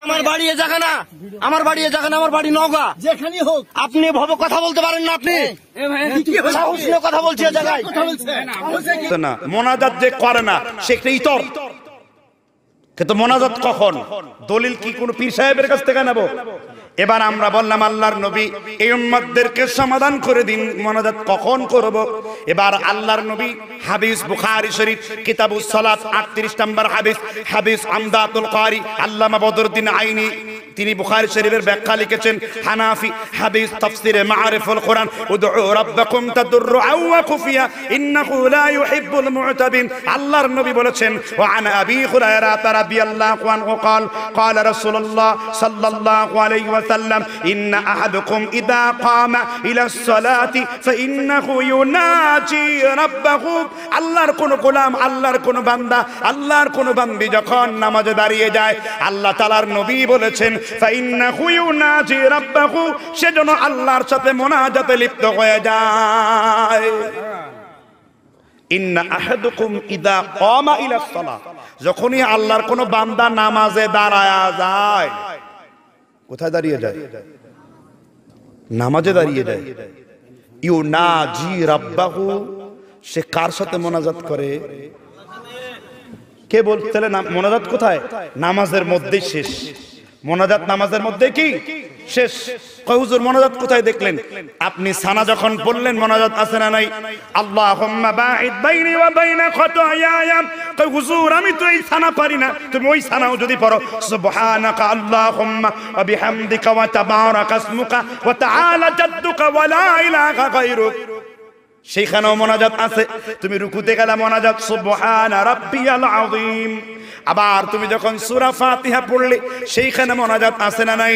আমার বাড়ি এ জায়গা না, আমার বাড়ি এ জায়গা না, আমার বাড়ি নওগাঁ। যেখানেই হোক আপনি ভাবে কথা বলতে পারেন না। আপনি সাহস নিয়ে কথা বলছি এ জায়গায় না। মোনাজাত যে করে না সে একটা ইতর, কিন্তু মোনাজাত কখন? দলিল কি কোন পীর সাহেবের কাছ থেকে নেব? এবার আমরা বললাম আল্লাহর নবী এই উম্মতদেরকে সমাধান করে দিন, মোনাজাত কখন করব? এবার আল্লাহর নবী হাদিস বুখারী শরীফ কিতাবুস সালাত 38 নম্বর হাদিস, হাদিস আমদাতুল কারি আল্লামা বদরুদ্দিন আইনি তিনি বুখারী শরীফের ব্যাখ্যা লিখেছেন। হানাফি হাদিস তাফসিরে মাআরিফুল কোরআন, উদউ রাব্বাকুম তাদররুআন ওয়া খুফিয়া ইন্নাহু লা ইউহিব্বুল মু'তাদিন। আল্লাহর নবী বলেছেন ওয়া আন আবি হুরায়রা রাদিয়াল্লাহু আনহু قال قال رسول الله صلى الله عليه وسلم إن أحدكم إذا قام إلى الصلاة فإنه يناجي ربه। আল্লাহর কোন গোলাম, আল্লাহর কোন বান্দা, আল্লাহর কোন বান্দি যখন নামাজে দাঁড়িয়ে যায়, আল্লাহ তাআলার নবী বলেছেন ফাইন্নাহু ইউনাজি রাব্বাহু, সেজন্য আল্লাহর সাথে মুনাজাতে লিপ্ত হয়ে যায়। ইন্না আহাদুকুম ইযা কামা ইলা সালাহ, যখনই আল্লাহর কোন বান্দা নামাজে দাঁড়ায় যায়, কোথায় দাঁড়িয়ে যায়? নামাজে দাঁড়িয়ে যায়। ইউনাজি রাব্বাহু, সে কার সাথে মুনাজাত করে? কে বলতে? মোনাজাত কোথায়? নামাজের মধ্যেই শেষ। মোনাজাত নামাজের মধ্যে কি শেষ? কয় হুজুর মোনাজাত কোথায় দেখলেন? আপনি সানা যখন পড়লেন মোনাজাত আছে না নাই? আল্লাহুম্মা বাঈদ বাইনি ওয়া বাইনা খাতায়ায়া। কয় হুজুর আমি তো এই সানা পারি না, তুমি ওই সানাও যদি পড়ো সুবহানাকা আল্লাহুম্মা ওয়া বিহামদিকা ওয়া তাবারাকা ইসমুকা ওয়া তাআলা জাদ্দুকা ওয়া লা ইলাহা গায়রুক, সেইখানেও মোনাজাত আছে। তুমি রুকুতে গেলে মোনাজাত সুবহানা রাব্বিয়াল আযীম। আবার তুমি যখন সূরা ফাতিহা পড়লে সেইখানে মোনাজাত আছে না নাই?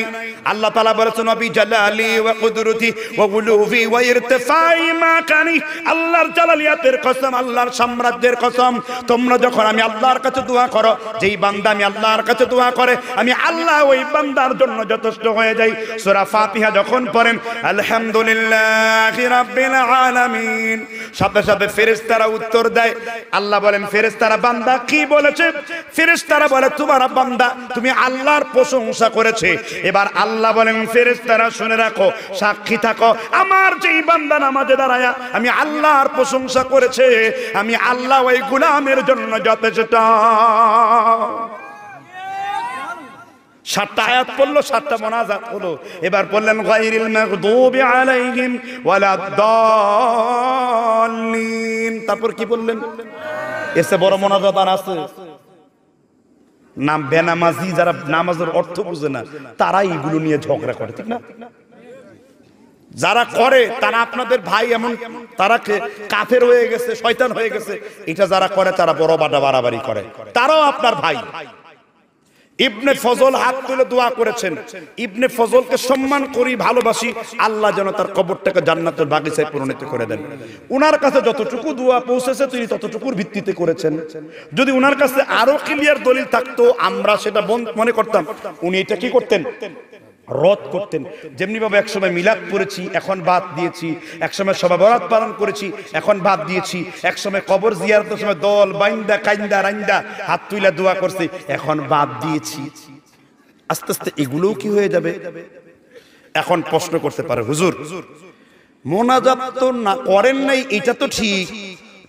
আল্লাহ তাআলা বলেছেন নবী জালালি ওয়া কুদরতি ওয়া উলুহি ওয়া ইরতিফাই মাকানি, আল্লাহর জালালিয়াতের কসম, আল্লাহর সাম্রাজ্যের কসম, তোমরা যখন আমি আল্লাহর কাছে দোয়া করো, যেই বান্দা আমি আল্লাহর কাছে দোয়া করে আমি আল্লাহ ওই বান্দার জন্য যথেষ্ট হয়ে যাই। সূরা ফাতিহা যখন পড়েন আলহামদুলিল্লাহি রাব্বিল আলামিন, সাথে সাথে ফেরেশতারা উত্তর দেয়। আল্লাহ বলেন ফেরেশতারা বান্দা কি বলেছে? ফেরেশতারা বলে তোমার বান্দা তুমি আল্লাহর প্রশংসা করেছে। এবার আল্লাহ বলেন ফেরেশতারা শুনে রাখো, সাক্ষী থাকো, আমার যেই বান্দা নামাজে দাঁড়ায়া আমি আল্লাহর প্রশংসা করেছে, আমি আল্লাহ ওই গোলামের জন্য যথেষ্ট। 7টা আয়াত পড়লো, 7টা মোনাজাত হলো। এবার বললেন গায়রিল মাগদুবি আলাইহিম ওয়ালাদ-দাল্লিন। তারপর কি বললেন? এসে বড় মোনাজাত আর আছে? নাম বেনামাজি যারা নামাজের অর্থ বুঝে না তারাই এগুলো নিয়ে ঝগড়া করে, ঠিক না? যারা করে তারা আপনাদের ভাই, এমন তারা কাফের হয়ে গেছে, শয়তান হয়ে গেছে। এটা যারা করে তারা বড় বাড়াবাড়ি করে, তারাও আপনার ভাই। ইবনে ফজল হাত তুলে দোয়া করেছেন, ইবনে ফজলকে সম্মান করি, ভালোবাসি, আল্লাহ যেন তার কবরটাকে জান্নাতের বাগিচায় পরিণত করে দেন। উনার কাছে যতটুকু দোয়া পৌঁছেছে তিনি ততটুকুর ভিত্তিতে করেছেন। যদি উনার কাছে আরো ক্লিয়ার দলিল থাকতো আমরা সেটা মনে করতাম। উনি এটা কি করতেন? রদ করতেন। যেমনি ভাবে একসময় মিলাদ পড়েছি এখন বাদ দিয়েছি, একসময় শবে বরাত পালন করেছি এখন বাদ দিয়েছি, একসময় কবর জিয়ারতের সময় দল বাইন্দা কাইন্দা রাইন্দা হাত তুইলা দোয়া করছি এখন বাদ দিয়েছি। আস্তে আস্তে এগুলোও কি হয়ে যাবে? এখন প্রশ্ন করতে পারে হুজুর মোনাজাত তো না করেন নাই, এটা তো ঠিক,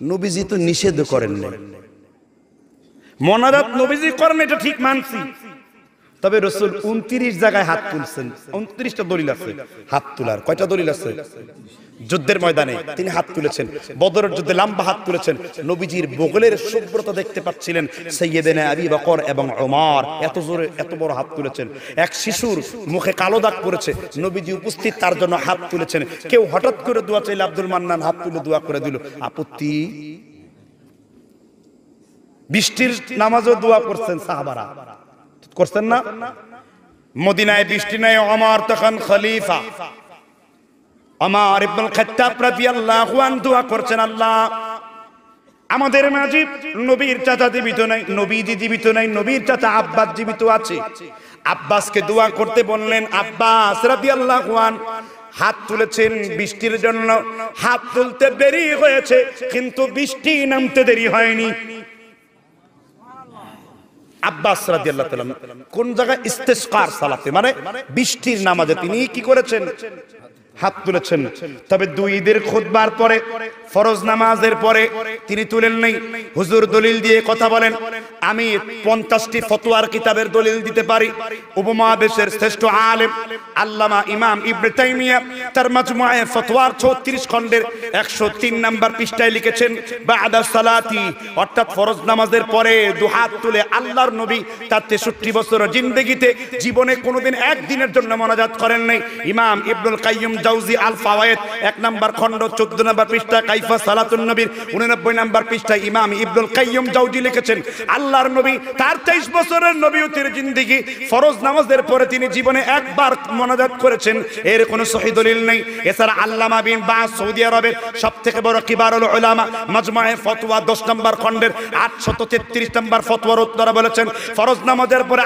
নবীজি তো নিষেধ করেন নাই। মোনাজাত নবীজি করেন এটা ঠিক মানছি, তবে রাসূল 29 জায়গায় হাত তুলছেন। 29টা দলিল আছে হাত তোলার। কয়টা দলিল আছে? যুদ্ধের ময়দানে তিনি হাত তুলেছেন, বদরের যুদ্ধে লম্বা হাত তুলেছেন, নবীজির বগলের শুভ্রতা দেখতে পাচ্ছিলেন সাইয়্যিদানা আবু বকর এবং ওমর, এত জোরে এত বড় হাত তুলেছেন। এক শিশুর মুখে কালো দাগ পড়েছে, নবীজি উপস্থিত তার জন্য হাত তুলেছেন। কেউ হঠাৎ করে দোয়া চাইলে আব্দুল মান্নান হাত তুলে দোয়া করে দিল, আপত্তি? বৃষ্টির নামাজও দোয়া করছেন সাহাবারা, করছেন না? মদিনায় বৃষ্টি নাই, ওমর তখন খলিফা, ওমর ইবনে খাত্তাব রাদিয়াল্লাহু আনহু দোয়া করছেন, আল্লাহ আমাদের মাঝে নবীর চাচা জীবিত নাই, নবীজি জীবিত নাই, নবীর চাচা আব্বাস জীবিত আছে। আব্বাসকে দোয়া করতে বললেন। আব্বাস রাদিয়াল্লাহু আনহু হাত তুলেছেন বৃষ্টির জন্য। হাত তুলতে দেরি হয়েছে কিন্তু বৃষ্টি নামতে দেরি হয়নি। আব্বাস রাদিয়াল্লাহু তাআলা কোন জায়গায় ইস্তিসকার সালাতে মানে বৃষ্টির নামাজে তিনি কি করেছেন হাত তুলেছেন তবে দুই ঈদের খুতবার পরে ফরজ নামাজের পরে তিনি তুলেন নাই হুজুর দলিল দিয়ে কথা বলেন আমি 50টি ফতোয়ার কিতাবের দলিল দিতে পারি উপমহাদেশের শ্রেষ্ঠ আলেম আল্লামা ইমাম ইবনে তাইমিয়া তার মাজমুআয়ে ফতোয়ার 36 খণ্ডের 103 নম্বর পৃষ্ঠায় লিখেছেন বাদা সালাতি অর্থাৎ ফরজ নামাজের পরে দুই হাত তুলে আল্লাহর নবী তার 63 বছরের জিন্দেগিতে জীবনে কোনোদিন একদিনের জন্য মোনাজাত করেন নাই ইমাম ইবনুল কাইয়্যিম জাওজি আল ফাওয়ায়েদ 1 নম্বর খণ্ড 14 নম্বর পৃষ্ঠা কাইফা সালাতুন নবীর 89 নম্বর পৃষ্ঠায় ইমাম ইবনুল কাইয়্যিম জাওজি লিখেছেন আল্লাহর নবী তার 23 বছরের নবুয়তের জিন্দেগি ফরজ নামাজের পরে তিনি জীবনে একবার মোনাজাত করেছেন এর কোনো সহিহ দলিল নেই এছাড়া আল্লামা বিন বাস সৌদি আরবের সবথেকে বড় কিবারুল উলামা মাজমুআয়ে ফতোয়া 10 নম্বর খণ্ডের 833 নম্বর ফতোয়ার উত্তরে বলেছেন ফরজ নামাজের পরে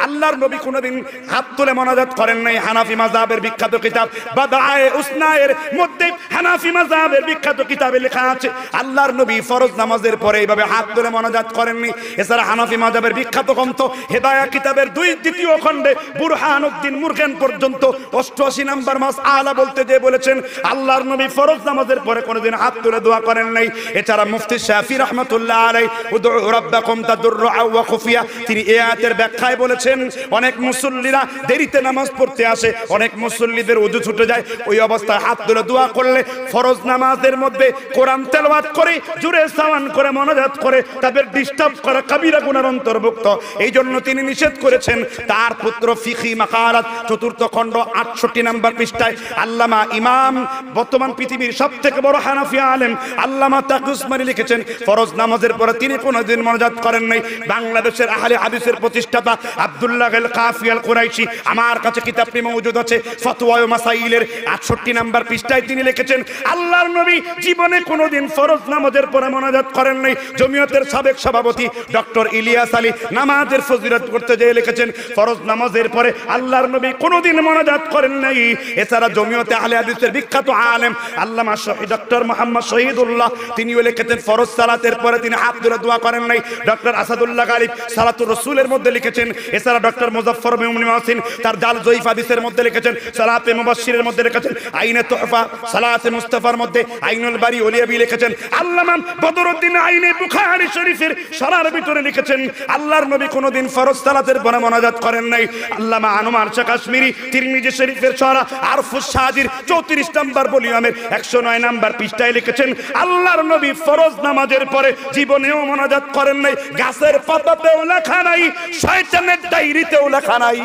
আল্লাহর নবী কোনোদিন হাত তুলে মোনাজাত করেন নাই হানাফি মাযহাবের বিখ্যাত কিতাব বাদায়ে উসনায়ের মধ্যে হানাফি মাযহাবের বিখ্যাত কিতাবে লেখা আছে আল্লাহর নবী ফরজ নামাজের পরে এইভাবে হাত তুলে মোনাজাত করেননি এছাড়া হানাফি মাযহাবের বিখ্যাত গ্রন্থ হেদায়া কিতাবের 2 খণ্ডে বুরহানুদ্দিন মুরগান পর্যন্ত 88 নম্বর মাসআলা বলতে যে বলেছেন আল্লাহর নবী ফরজ নামাজের পরে কোনোদিন হাত তুলে দোয়া করেন নাই এছাড়া মুফতি শাফি রাহমাতুল্লাহ আলাইহি উদউ রাব্বাকুম তাদুররুআ ওয়া খুফিয়া তিনি এই আয়াতের ব্যাখ্যায় বলেছেন অনেক মুসল্লিরা দেরিতে নামাজ পড়তে আসে অনেক মুসল্লিদের ওযু ছুটে যায় ওই অবস্থায় হাত তুলে দোয়া করলে ফরজ নামাজের মধ্যে কোরআন তেলাওয়াত করে জোরে সাওয়ান করে মোনাজাত করে তাদের ডিস্টার্ব করা কাবিরা গুনার অন্তর্ভুক্ত এই জন্য তিনি নিষেধ করেছেন তার পুত্র ফিকহি মাকালাত 4th খণ্ড 68 নম্বর পৃষ্ঠায় আল্লামা ইমাম বর্তমান পৃথিবীর সবথেকে বড় হানাফি আলেম আল্লামা তাকি উসমানী লিখেছেন ফরজ নামাজের পরে তিনি কোনোদিন মোনাজাত করেন নাই বাংলাদেশের আহলে হাদিসের প্রতিষ্ঠাতা আব্দুল্লাহ আল কাফি আল কুরাইশি আমার কাছে কিতাবটি মওজুদ আছে ফতোয়া ও মাসাইলের 68 নম্বর পৃষ্ঠায় তিনি লিখেছেন আল্লাহর নবী জীবনে কোনোদিন ফরজ নামাজের পরে মোনাজাত করেন নাই জমিয়তের সাবেক সভাপতি ডক্টর ইলিয়াস আলী নামাজের ফজিলত করতে যেয়ে লিখেছেন ফরজ নামাজের পরে আল্লাহর নবী কোনোদিন মোনাজাত করেন নাই এছাড়া জমিয়তে আহলে হাদিসের বিখ্যাত আলেম আল্লামা শহীদ ডক্টর মোহাম্মদ শহীদুল্লাহ তিনিও লিখেছেন ফরজ সালাতের পরে তিনি হাত তুলে দোয়া করেন নাই ডক্টর আসাদুল্লাহ গালিব সালাতুর রাসূলের মধ্যে লিখেছেন এছাড়া ডক্টর মুজাফফর বিন মুহসিন তার জাল জয়ীফ হাদিসের মধ্যে লিখেছেন সালাতে মুবাশশিরের মধ্যে লিখেছেন আইনে তুহফা সালাতে মুস্তাফার মধ্যে আইনুল বারি ওলিয়াবি লিখেছেন আল্লামা বদরউদ্দিন আইনে বুখারী শরীফের শরহের ভিতরে লিখেছেন আল্লাহর নবী কোনোদিন ফরজ সালাতের পরে মোনাজাত করেন নাই আল্লামা আনোয়ার শাহ কাশ্মীরি তিরমিজি শরীফের শরহ আরফুস সাজির 34 নম্বর ভলিউমের 109 নম্বর পৃষ্ঠায় লিখেছেন আল্লাহর নবী ফরজ নামাজের পরে জীবনেও মোনাজাত করেন নাই গাছের পাতাতেও লেখা নাই শয়তানের ডায়েরিতেও লেখা নাই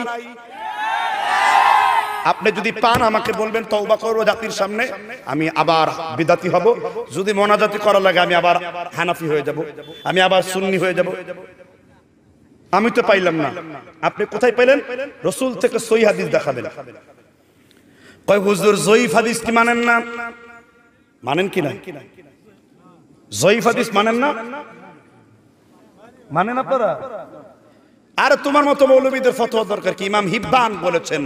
আপনি যদি পান আমাকে বলবেন তওবা করব জাতির সামনে আমি আবার বিদাতি হব যদি মোনাজাতি করা লাগে আমি আবার হানাফি হয়ে যাব আমি আবার সুন্নি হয়ে যাব আমি তো পাইলাম না আপনি কোথায় পেলেন রাসূল থেকে সহিহ হাদিস দেখাবেন কয় হুজুর জয়ীফ হাদিস কি মানেন না মানেন কি না জয়ীফ হাদিস মানেন না মানেন আপনারা আর তোমার মতো মৌলবীদের ফতোয়া দরকার কি ইমাম হিব্বান বলেছেন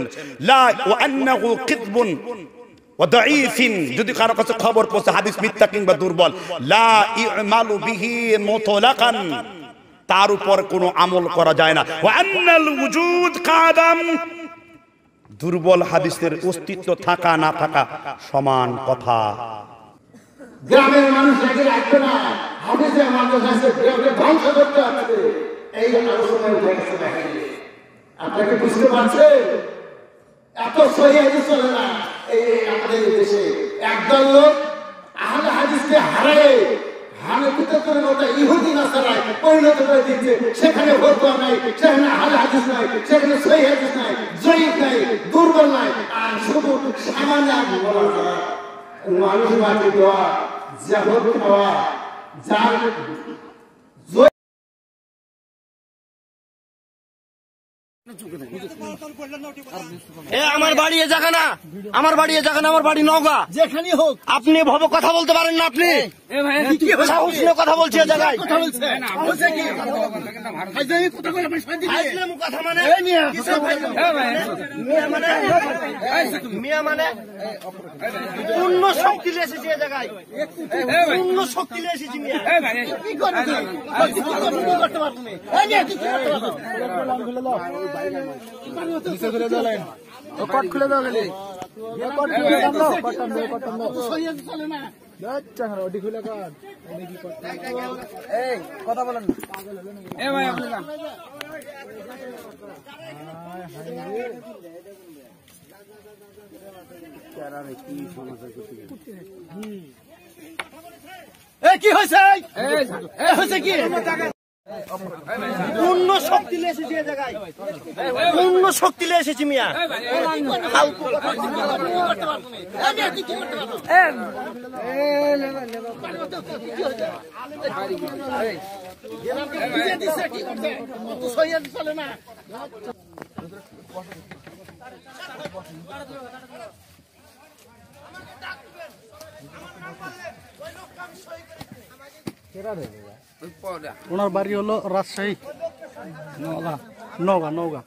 লা ওয়া আন্নাহু কিযবুন ওয়া দাঈফিন যদি কারো কাছে খবর পৌঁছে হাদিস মিথ্যা কিংবা দুর্বল লা ইমালু বিহি মুতলাকান তার উপর কোনো আমল করা যায় না ওয়া আন্নাল ওয়ুজুদ কাদাম দুর্বল হাদিসের অস্তিত্ব থাকা না থাকা সমান কথা গ্রামের মানুষ নাকি রাখবে না হাদিসে মানুষ আছে গ্রামকে ধ্বংস করতে হবে এই আলোচনা উঠে গেছে দেখেন আপনাকে বুঝতে পারছেন এত সহিহ হাদিস চলে না এই আমাদের দেশে একদল লোক আহলে হাদিসকে হারায় হানাফিদের মতো ইহুদি নাসারায় পরিণত করে দিচ্ছে সেখানে ফতোয়া নাই সেখানে আহলে হাদিস নাই সেখানে সহিহ হাদিস নাই জয়ীফ নাই দুর্বল নাই আর শুধু সামান্য বলা যায় মানুষ মাটি দেওয়া জাহর খাওয়া যার আমার বাড়ি এ জায়গা না, আমার বাড়ি এ জায়গা না, আমার বাড়ি নওগাঁ। যেখানে হোক আপনি ভাবে কথা বলতে পারেন না, আপনি সাহস নিয়ে কথা বলছি এ জায়গায়। কথা বলছে ফাইজলাম কথা মানে কিসের ফাইজলাম? মিয়া মানে পূর্ণ শক্তি নিয়ে এসেছি এ জায়গায়, পূর্ণ শক্তি নিয়ে এসেছি মিয়া। কি করবে কি করতে পারবে তুমি এই নিয়ে কি করতে পারবে নিচে করে দিলেন ও কট খুলে দাও গেলে কট খুলে দাও কট দাও তো সহিয়ে চলে না আচ্ছা ওডি খুলে কাট এই কি করতে এই কথা বলেন না পাগল হলো না এ ভাই আপনি যান চারারে কি সমস্যা করতে এ কি হইছে এই হইছে কি পূর্ণ শক্তি নিয়ে এসেছি এ জায়গায়, পূর্ণ শক্তি নিয়ে এসেছি মিয়া। ফালতু কথা চলে না ওনার বাড়ি হলো রাজশাহী নওগাঁ নওগাঁ।